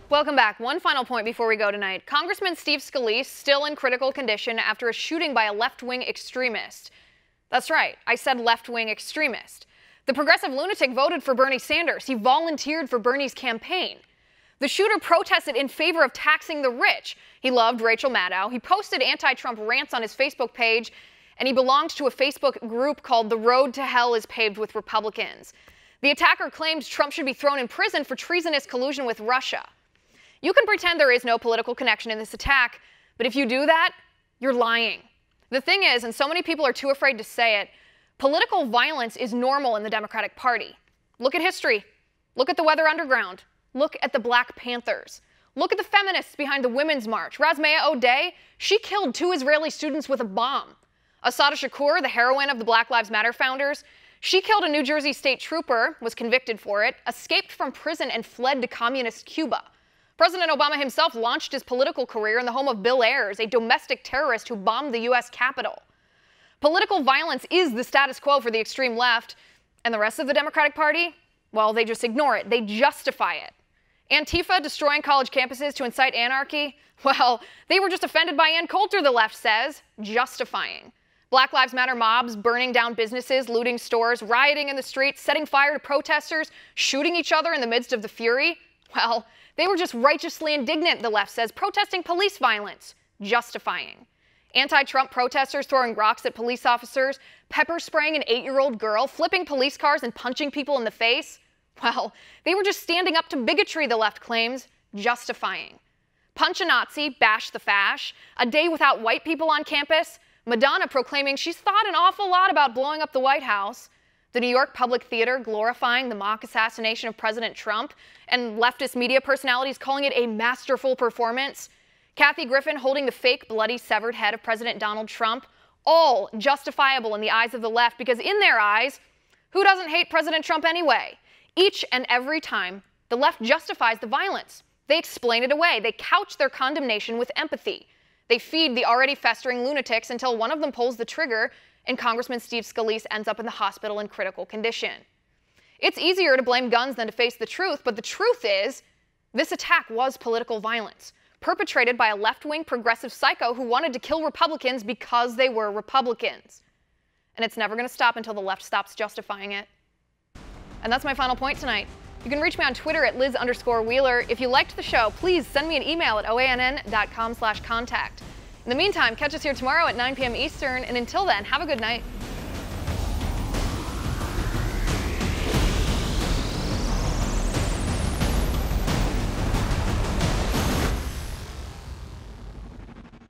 Welcome back. One final point before we go tonight. Congressman Steve Scalise still in critical condition after a shooting by a left-wing extremist. That's right, I said left-wing extremist. The progressive lunatic voted for Bernie Sanders. He volunteered for Bernie's campaign. The shooter protested in favor of taxing the rich. He loved Rachel Maddow. He posted anti-Trump rants on his Facebook page, and he belonged to a Facebook group called The Road to Hell is Paved with Republicans. The attacker claimed Trump should be thrown in prison for treasonous collusion with Russia. You can pretend there is no political connection in this attack, but if you do that, you're lying. The thing is, and so many people are too afraid to say it, political violence is normal in the Democratic Party. Look at history. Look at the Weather Underground. Look at the Black Panthers. Look at the feminists behind the Women's March. Razmaya O'Day, she killed 2 Israeli students with a bomb. Assata Shakur, the heroine of the Black Lives Matter founders, she killed a New Jersey state trooper, was convicted for it, escaped from prison and fled to communist Cuba. President Obama himself launched his political career in the home of Bill Ayers, a domestic terrorist who bombed the U.S. Capitol. Political violence is the status quo for the extreme left, and the rest of the Democratic Party, well, they just ignore it. They justify it. Antifa destroying college campuses to incite anarchy, well, they were just offended by Ann Coulter, the left says, justifying. Black Lives Matter mobs burning down businesses, looting stores, rioting in the streets, setting fire to protesters, shooting each other in the midst of the fury, well, they were just righteously indignant, the left says, protesting police violence, justifying. Anti-Trump protesters throwing rocks at police officers, pepper spraying an 8-year-old girl, flipping police cars and punching people in the face, well, they were just standing up to bigotry, the left claims, justifying. Punch a Nazi, bash the fash, a day without white people on campus, Madonna proclaiming she's thought an awful lot about blowing up the White House, the New York Public Theater glorifying the mock assassination of President Trump, and leftist media personalities calling it a masterful performance, Kathy Griffin holding the fake bloody severed head of President Donald Trump, all justifiable in the eyes of the left because in their eyes, who doesn't hate President Trump anyway? Each and every time, the left justifies the violence. They explain it away. They couch their condemnation with empathy. They feed the already festering lunatics until one of them pulls the trigger and Congressman Steve Scalise ends up in the hospital in critical condition. It's easier to blame guns than to face the truth, but the truth is, this attack was political violence, perpetrated by a left-wing progressive psycho who wanted to kill Republicans because they were Republicans. And it's never going to stop until the left stops justifying it. And that's my final point tonight. You can reach me on Twitter at Liz_Wheeler. If you liked the show, please send me an email at oann.com/contact. In the meantime, catch us here tomorrow at 9 p.m. Eastern, and until then, have a good night.